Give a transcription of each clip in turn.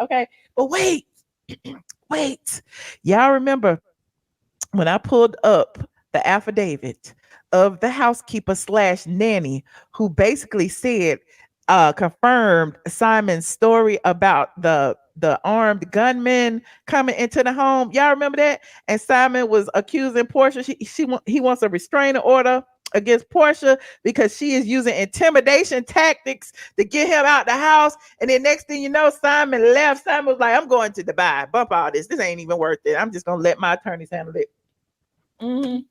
Okay. But wait, wait. Y'all remember when I pulled up the affidavit of the housekeeper slash nanny who basically said, confirmed Simon's story about the armed gunman coming into the home. Y'all remember that? And Simon was accusing Portia. He wants a restraining order against Portia because she is using intimidation tactics to get him out the house. And then next thing you know, Simon left. Simon was like, I'm going to Dubai. Bump all this. This ain't even worth it. I'm just gonna let my attorneys handle it. Mhm.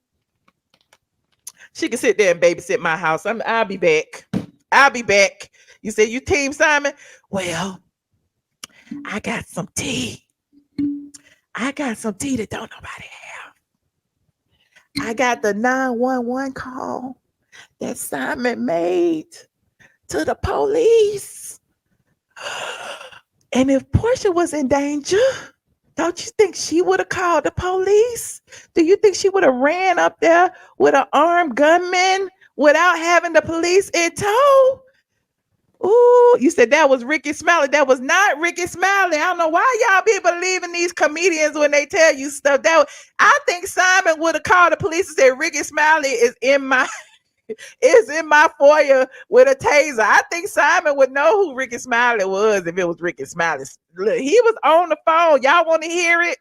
She can sit there and babysit my house. I'll be back. I'll be back. You say you team Simon? Well, I got some tea. I got some tea that don't nobody have. I got the 911 call that Simon made to the police. And if Portia was in danger, don't you think she would have called the police? Do you think she would have ran up there with an armed gunman without having the police in tow? Ooh, you said that was Ricky Smiley. That was not Ricky Smiley. I don't know why y'all be believing these comedians when they tell you stuff. I think Simon would have called the police and said Ricky Smiley is in my foyer with a taser. I think Simon would know who Ricky Smiley was if it was Ricky Smiley. Look, he was on the phone. Y'all want to hear it?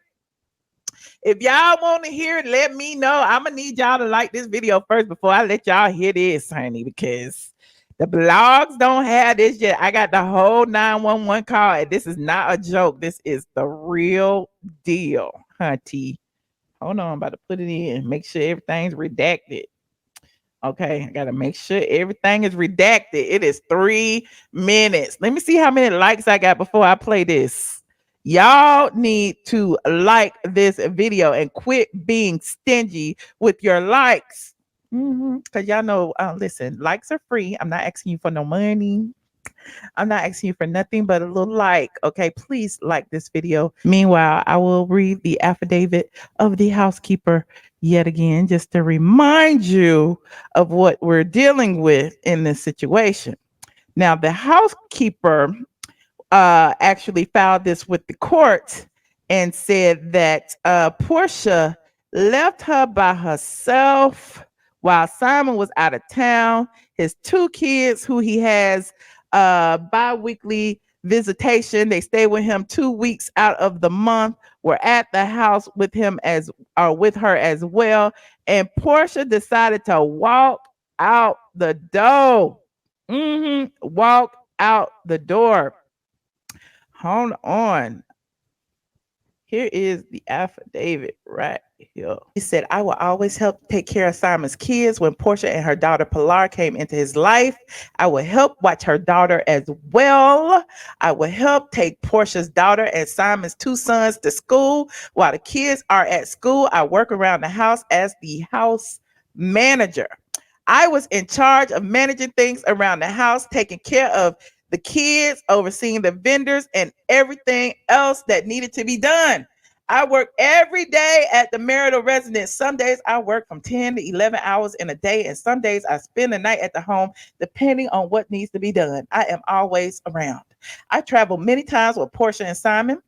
If y'all want to hear it, let me know. I'm going to need y'all to like this video first before I let y'all hear this, honey, because the blogs don't have this yet. I got the whole 911 call. This is not a joke. This is the real deal, hunty. Hold on. I'm about to put it in. Make sure everything's redacted. Okay, I gotta make sure everything is redacted. It is 3 minutes. Let me see how many likes I got before I play this. Y'all need to like this video and quit being stingy with your likes. Because y'all know, listen, likes are free. I'm not asking you for no money. I'm not asking you for nothing but a little like. Okay, please like this video. Meanwhile, I will read the affidavit of the housekeeper yet again, just to remind you of what we're dealing with in this situation. Now, the housekeeper actually filed this with the court and said that Portia left her by herself while Simon was out of town. His 2 kids, who he has bi-weekly visitation, they stay with him 2 weeks out of the month, were at the house with him with her as well. And Portia decided to walk out the door. Walk out the door. Hold on. Here is the affidavit right here. He said, I will always help take care of Simon's kids. When Portia and her daughter Pilar came into his life, I will help watch her daughter as well. I will help take Portia's daughter and Simon's 2 sons to school. While the kids are at school, I work around the house as the house manager. I was in charge of managing things around the house, taking care of the kids, overseeing the vendors, and everything else that needed to be done. I work every day at the marital residence. Some days I work from 10 to 11 hours in a day, and some days I spend the night at the home, depending on what needs to be done. I am always around. I travel many times with Portia and Simon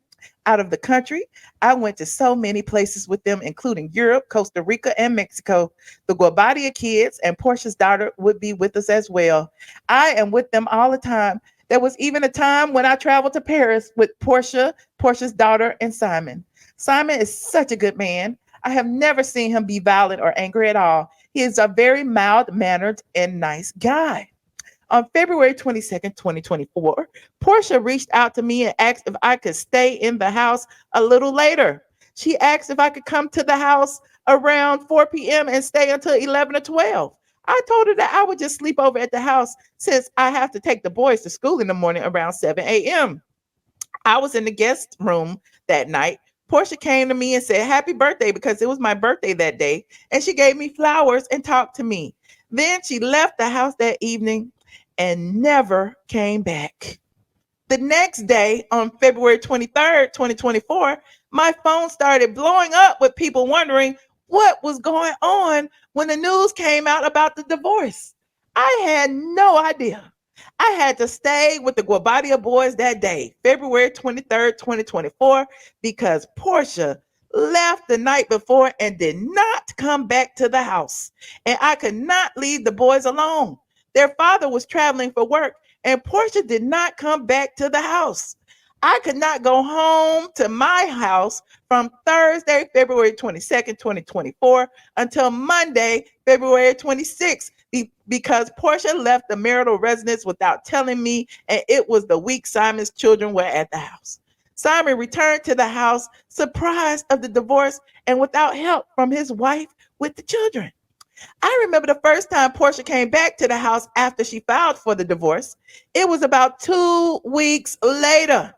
out of the country. I went to so many places with them, including Europe, Costa Rica, and Mexico. The Guobadia kids and Portia's daughter would be with us as well. I am with them all the time. There was even a time when I traveled to Paris with Portia's daughter, and Simon. Simon is such a good man. I have never seen him be violent or angry at all. He is a very mild-mannered and nice guy. On February 22nd, 2024, Portia reached out to me and asked if I could stay in the house a little later. She asked if I could come to the house around 4 p.m. and stay until 11 or 12. I told her that I would just sleep over at the house since I have to take the boys to school in the morning around 7 a.m. I was in the guest room that night. Portia came to me and said, happy birthday, because it was my birthday that day. And she gave me flowers and talked to me. Then she left the house that evening and never came back. The next day, on February 23rd, 2024, my phone started blowing up with people wondering what was going on when the news came out about the divorce. I had no idea. I had to stay with the Guobadia boys that day, February 23rd, 2024, because Porsha left the night before and did not come back to the house. And I could not leave the boys alone. Their father was traveling for work, and Porsha did not come back to the house. I could not go home to my house from Thursday, February 22nd, 2024, until Monday, February 26th, because Porsha left the marital residence without telling me, and it was the week Simon's children were at the house. Simon returned to the house, surprised of the divorce and without help from his wife with the children. I remember the first time Porsha came back to the house after she filed for the divorce. It was about 2 weeks later.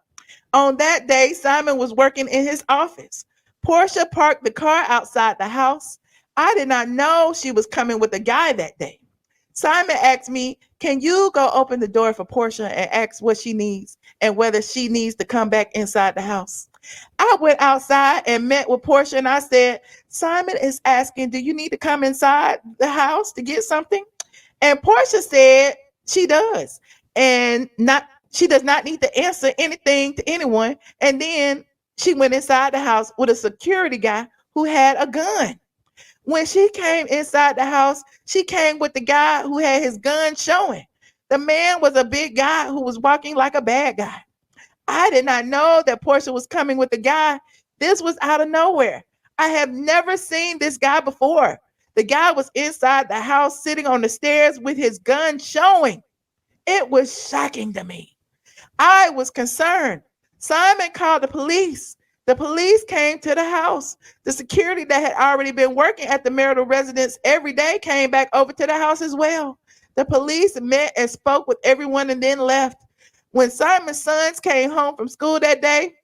On that day, Simon was working in his office. Porsha parked the car outside the house. I did not know she was coming with a guy that day. Simon asked me, "Can you go open the door for Porsha and ask what she needs and whether she needs to come back inside the house?" I went outside and met with Porsha and I said, "Simon is asking, do you need to come inside the house to get something?" And Porsha said she does. And not she does not need to answer anything to anyone. And then she went inside the house with a security guy who had a gun. When she came inside the house, she came with the guy who had his gun showing. The man was a big guy who was walking like a bad guy. I did not know that Porsha was coming with a guy. This was out of nowhere. I have never seen this guy before. The guy was inside the house sitting on the stairs with his gun showing. It was shocking to me. I was concerned. Simon called the police. The police came to the house. The security that had already been working at the marital residence every day came back over to the house as well. The police met and spoke with everyone and then left. When Simon's sons came home from school that day,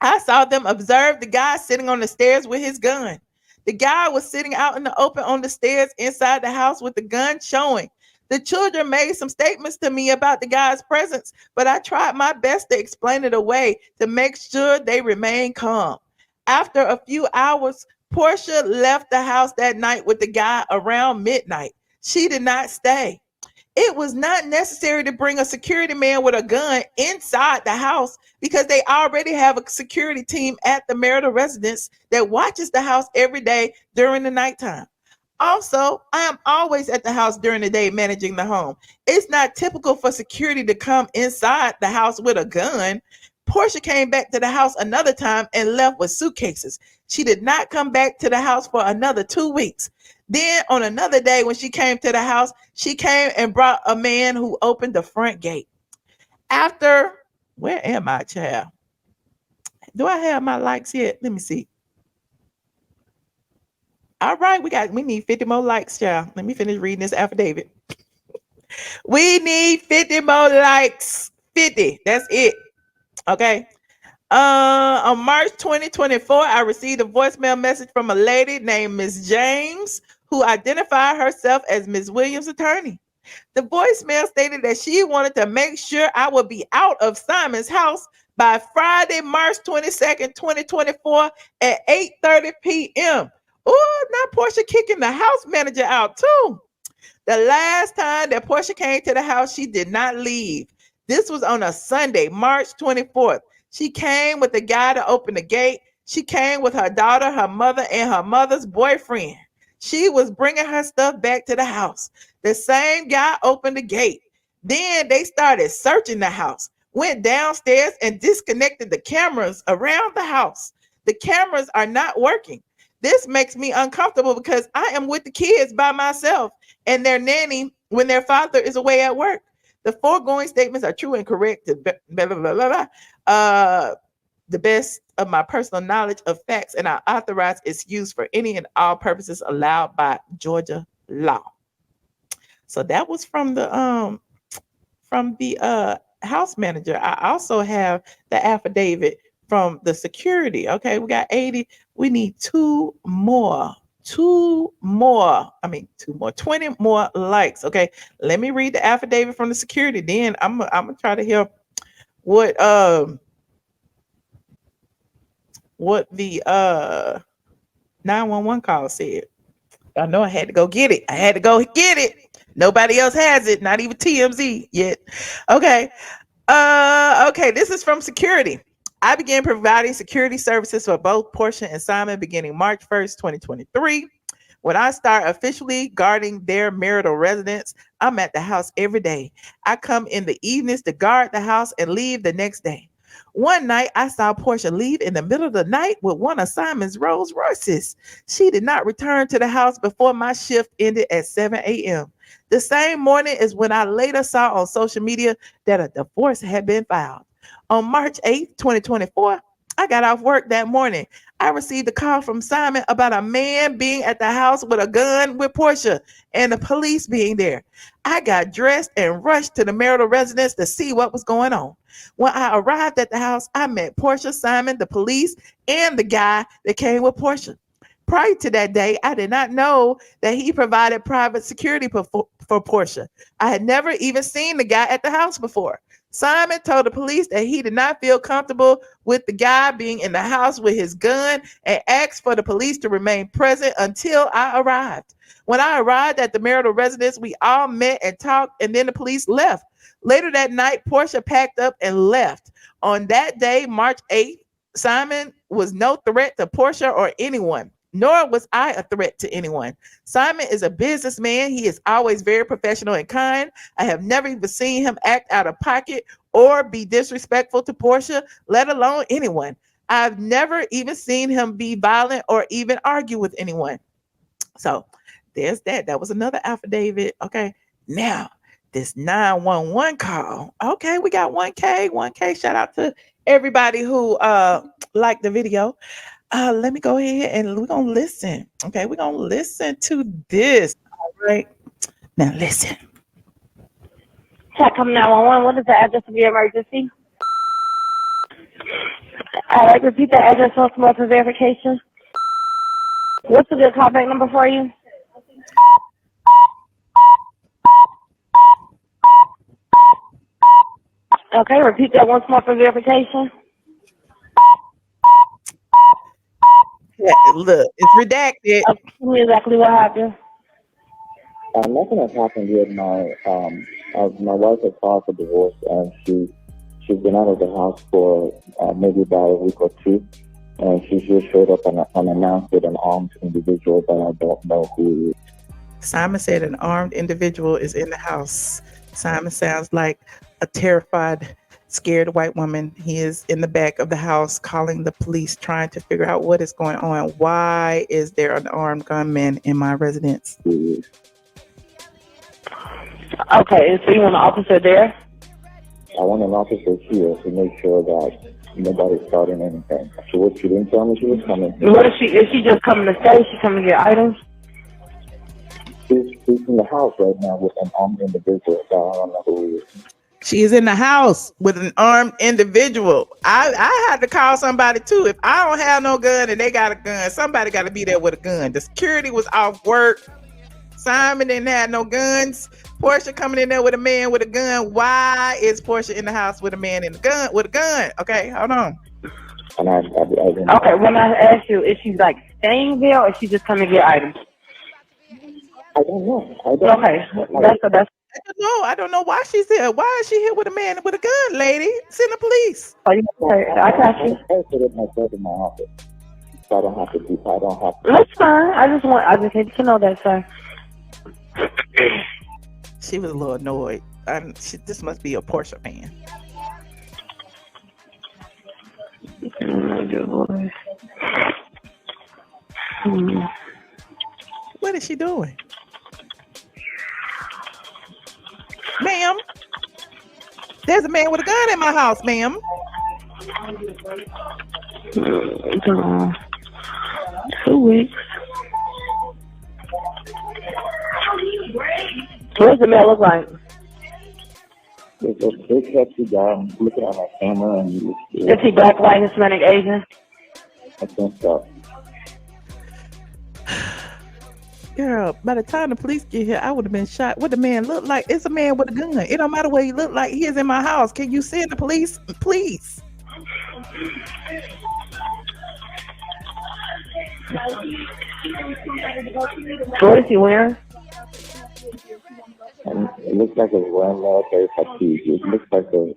I saw them observe the guy sitting on the stairs with his gun. The guy was sitting out in the open on the stairs inside the house with the gun showing. The children made some statements to me about the guy's presence, but I tried my best to explain it away to make sure they remained calm. After a few hours, Portia left the house that night with the guy around midnight. She did not stay. It was not necessary to bring a security man with a gun inside the house because they already have a security team at the marital residence that watches the house every day during the nighttime. Also, I am always at the house during the day managing the home. It's not typical for security to come inside the house with a gun. Portia came back to the house another time and left with suitcases. She did not come back to the house for another 2 weeks. Then on another day when she came to the house, she came and brought a man who opened the front gate. After, where am I, child? Do I have my likes yet? Let me see. All right, we need 50 more likes, child. Let me finish reading this affidavit. We need 50 more likes. 50. That's it. Okay. On March 2024, I received a voicemail message from a lady named Miss James who identified herself as Miss Williams' attorney. The voicemail stated that she wanted to make sure I would be out of Simon's house by Friday, March 22nd, 2024 at 8:30 p.m. Oh, now Portia kicking the house manager out too. The last time that Portia came to the house, she did not leave. This was on a Sunday, March 24th. She came with the guy to open the gate. She came with her daughter, her mother, and her mother's boyfriend. She was bringing her stuff back to the house. The same guy opened the gate. Then they started searching the house, went downstairs and disconnected the cameras around the house. The cameras are not working. This makes me uncomfortable because I am with the kids by myself and their nanny when their father is away at work. The foregoing statements are true and correct to blah, blah, blah, blah, blah. The best of my personal knowledge of facts, and I authorize its use for any and all purposes allowed by Georgia law. So that was from the house manager. I also have the affidavit from the security. Okay, we got 80. We need two more. 20 more likes. Okay, let me read the affidavit from the security. Then I'm gonna try to hear what the 911 call said. I know I had to go get it. Nobody else has it, not even TMZ yet. Okay. Okay, this is from security. I began providing security services for both Porsha and Simon beginning March 1st, 2023. When I start officially guarding their marital residence, I'm at the house every day. I come in the evenings to guard the house and leave the next day. One night, I saw Porsha leave in the middle of the night with one of Simon's Rolls Royces. She did not return to the house before my shift ended at 7 a.m. The same morning is when I later saw on social media that a divorce had been filed. On March 8th, 2024, I got off work that morning. I received a call from Simon about a man being at the house with a gun with Porsha and the police being there. I got dressed and rushed to the marital residence to see what was going on. When I arrived at the house, I met Porsha, Simon, the police, and the guy that came with Porsha. Prior to that day, I did not know that he provided private security for Porsha. I had never even seen the guy at the house before. Simon told the police that he did not feel comfortable with the guy being in the house with his gun and asked for the police to remain present until I arrived. When I arrived at the marital residence, we all met and talked, and then the police left. Later that night, Porsha packed up and left. On that day, March 8th, Simon was no threat to Porsha or anyone, nor was I a threat to anyone. Simon is a businessman. He is always very professional and kind. I have never even seen him act out of pocket or be disrespectful to Porsha, let alone anyone. I've never even seen him be violent or even argue with anyone. So there's that. That was another affidavit. Okay. Now, this 911 call. Okay, we got 1K. 1K. Shout out to everybody who liked the video. Let me go ahead and we're gonna listen. Okay, we're gonna listen to this. All right. Now listen. Come 911. What is the address of your emergency? All right, repeat the address once more for verification. What's the good callback number for you? Okay, repeat that once more for verification. Yeah, look, it's redacted. Tell me exactly what happened. Nothing has happened yet. My wife has filed for divorce, and she's been out of the house for maybe about a week or two, and she just showed up unannounced with an armed individual that I don't know who he is. Simon said an armed individual is in the house. Simon sounds like a terrified, scared white woman. He is in the back of the house calling the police, trying to figure out what is going on. Why is there an armed gunman in my residence? Okay, so you want an officer there? I want an officer here to make sure that nobody's starting anything. So what, she didn't tell me she was coming? What is she just coming to stay? She coming to get items? She's in the house right now with an armed individual. So I don't know who he is. She is in the house with an armed individual. I had to call somebody too. If I don't have no gun and they got a gun, somebody got to be there with a gun. The security was off work. Simon didn't have no guns. Porsha coming in there with a man with a gun. Why is Porsha in the house with a man in the gun with a gun? Okay, hold on. And okay, when I ask you, is she like staying there or is she just coming to get items? I don't know. Okay, that's. I don't know why she's here. Why is she here with a man with a gun, lady? Send the police. Oh, I got you. I put it myself in my office, so I don't have to do. I don't have to. That's fine. I just need to know that, sir. She was a little annoyed. This must be a Porsha fan. What is she doing? Ma'am, there's a man with a gun in my house, ma'am. 2 weeks. What does the man look like? It's a big, hefty guy. I'm looking at my camera, and is he black, white, Hispanic, Asian? I think so. Girl, by the time the police get here, I would have been shot. What the man look like? It's a man with a gun. It don't matter what he look like. He is in my house. Can you send the police, please? What is he wearing? And it looks like a wearing military fatigue. It looks like I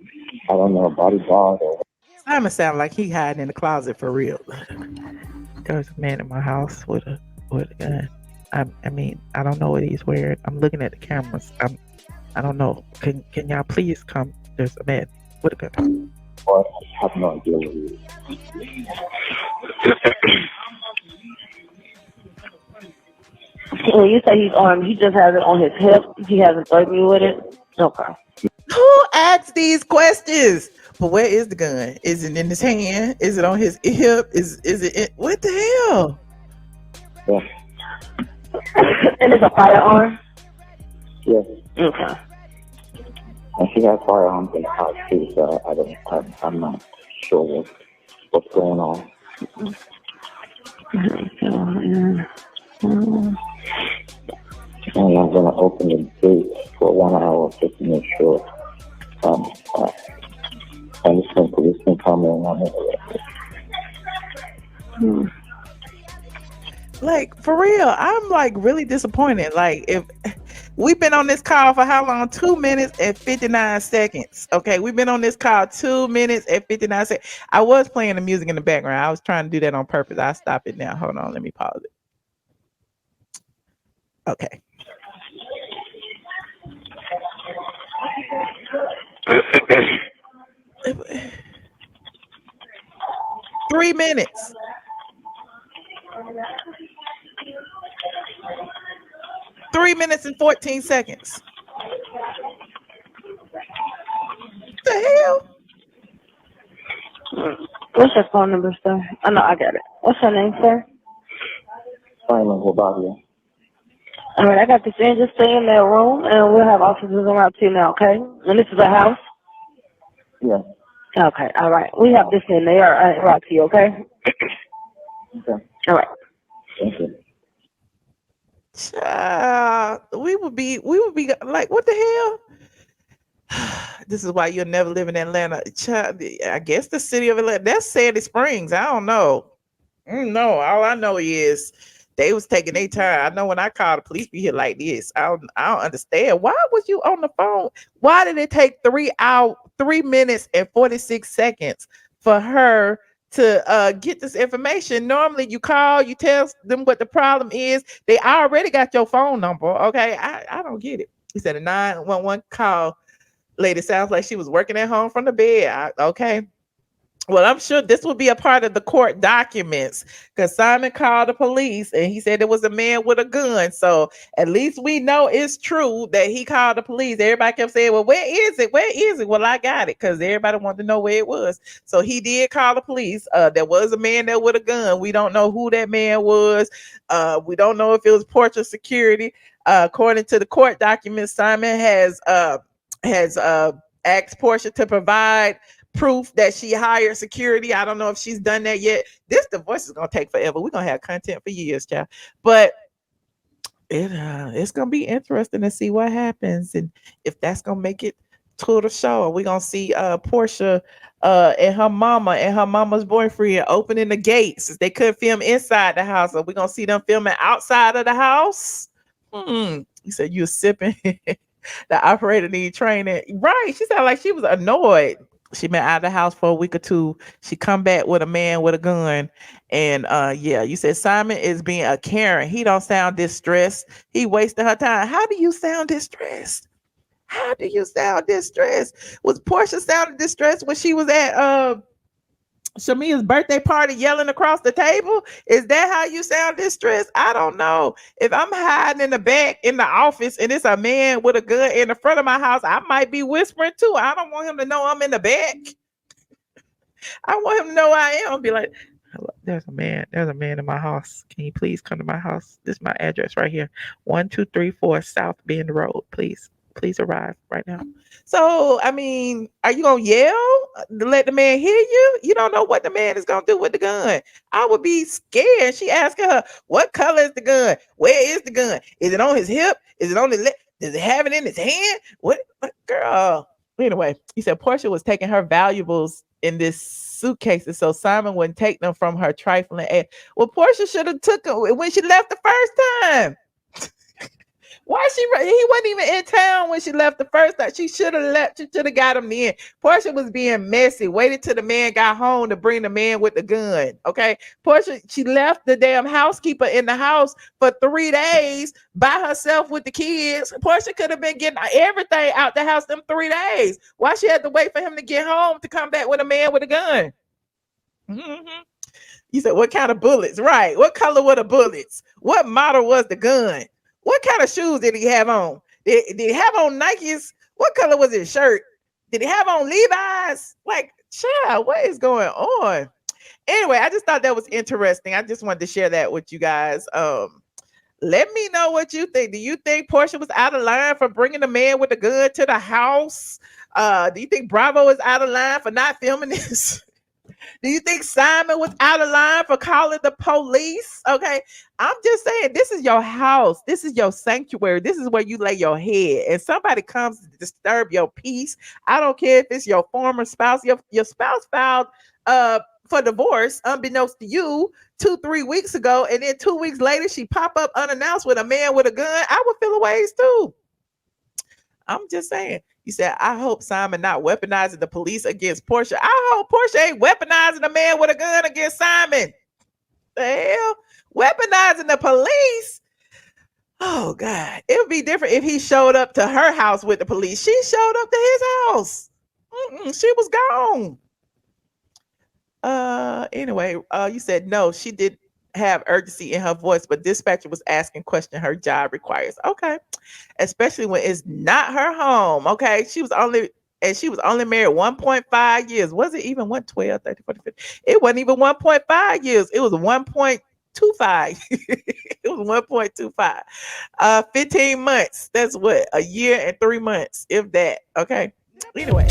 don't know, a bodyguard or. Simon sound like he hiding in the closet for real. There's a man in my house with a gun. I mean, I don't know what he's wearing. I'm looking at the cameras. I don't know. Can y'all please come? There's a man with a gun. Or I have no idea what he is. When you say he's armed, he just has it on his hip. He hasn't threatened you with it. Okay. Who asks these questions? But where is the gun? Is it in his hand? Is it on his hip? Is it in, what the hell? Yeah. And it's a firearm? Yes. Okay. And she has firearms in the house too, so I'm not sure what's going on. And I'm going to open the gate for 1 hour just to make sure. And this police can come in on it. Like, for real, I'm like really disappointed. Like, if we've been on this call for how long? 2 minutes and 59 seconds. Okay, we've been on this call 2 minutes and 59 seconds. I was playing the music in the background. I was trying to do that on purpose. I'll stop it now. Hold on, let me pause it. Okay. Three minutes. Three minutes and 14 seconds. What the hell? What's your phone number, sir? Oh, no, I got it. What's your name, sir? Simon Guobadia. All right, I got this in. Just stay in that room, and we'll have officers around to you now, okay? And this is a house? Yeah. Okay, all right. We have this in. They are around to you, okay? Okay. All right. Thank you. We would be like, what the hell? This is why you'll never live in Atlanta. I guess the city of Atlanta. That's Sandy Springs. I don't know. No, all I know is they was taking their time. I know when I call the police, be here like this. I don't understand. Why was you on the phone? Why did it take 3 minutes and 46 seconds for her to get this information? Normally you call, you tell them what the problem is. They already got your phone number. Okay. I don't get it. He said a 911 call. Lady sounds like she was working at home from the bed. Okay. Well, I'm sure this will be a part of the court documents because Simon called the police and he said there was a man with a gun. So at least we know it's true that he called the police. Everybody kept saying, well, where is it? Where is it? Well, I got it because everybody wanted to know where it was. So he did call the police. There was a man there with a gun. We don't know who that man was. We don't know if it was Porsha security. According to the court documents, Simon has asked Porsha to provide proof that she hired security. I don't know if she's done that yet. This divorce is gonna take forever. We're gonna have content for years, child. But it's gonna be interesting to see what happens and if that's gonna make it to the show. We're gonna see Porsha and her mama and her mama's boyfriend opening the gates. They couldn't film inside the house, so we're gonna see them filming outside of the house. You said you were sipping. The operator need training. Right. She sounded like she was annoyed. She been out of the house for a week or two. She come back with a man with a gun. And yeah, you said Simon is being a Karen. He don't sound distressed. He wasted her time. How do you sound distressed? How do you sound distressed? Was Porsha sounding distressed when she was at Shamia's birthday party yelling across the table? Is that how you sound distressed? I don't know. If I'm hiding in the back in the office and it's a man with a gun in the front of my house, I might be whispering too. I don't want him to know I'm in the back. I want him to know I am. Be like, there's a man in my house. Can you please come to my house? This is my address right here. 1234 South Bend Road. Please arrive right now. So, I mean, are you gonna yell to let the man hear you? You don't know what the man is gonna do with the gun. I would be scared. She asking her, what color is the gun? Where is the gun? Is it on his hip? Is it on his leg? Does it have it in his hand? What girl? Anyway, he said Porsha was taking her valuables in this suitcases so Simon wouldn't take them from her trifling ass. Well, Porsha should have took them when she left the first time. Why he wasn't even in town when she left the first time. She should have left. She should have got him in. Porsha was being messy. Waited till the man got home to bring the man with the gun. Okay. Porsha, she left the damn housekeeper in the house for 3 days by herself with the kids. Porsha could have been getting everything out the house them 3 days. Why she had to wait for him to get home to come back with a man with a gun? Mm-hmm. You said, what kind of bullets? Right. What color were the bullets? What model was the gun? What kind of shoes did he have on? Did he have on Nikes? What color was his shirt? Did he have on Levi's? Like, child, what is going on? Anyway, I just thought that was interesting. I just wanted to share that with you guys. Let me know what you think. Do you think Porsha was out of line for bringing a man with a gun to the house? Do you think Bravo is out of line for not filming this? Do you think Simon was out of line for calling the police? Okay. I'm just saying, this is your house. This is your sanctuary. This is where you lay your head. And somebody comes to disturb your peace. I don't care if it's your former spouse. Your spouse filed for divorce, unbeknownst to you, 2-3 weeks ago. And then 2 weeks later, she pop up unannounced with a man with a gun. I would feel a ways too. I'm just saying. You said, I hope Simon not weaponizing the police against Porsha. I hope Porsha ain't weaponizing a man with a gun against Simon. The hell? Weaponizing the police? Oh, God. It would be different if he showed up to her house with the police. She showed up to his house. She was gone. Anyway, you said, no, she did have urgency in her voice, but dispatcher was asking question her job requires. Okay. Especially when it's not her home. Okay. She was only married 1.5 years. Was it even 112, 30, 40, 50? It wasn't even 1.5 years. It was 1.25. It was 1.25. 15 months. That's what? A year and 3 months, if that. Okay. Anyway.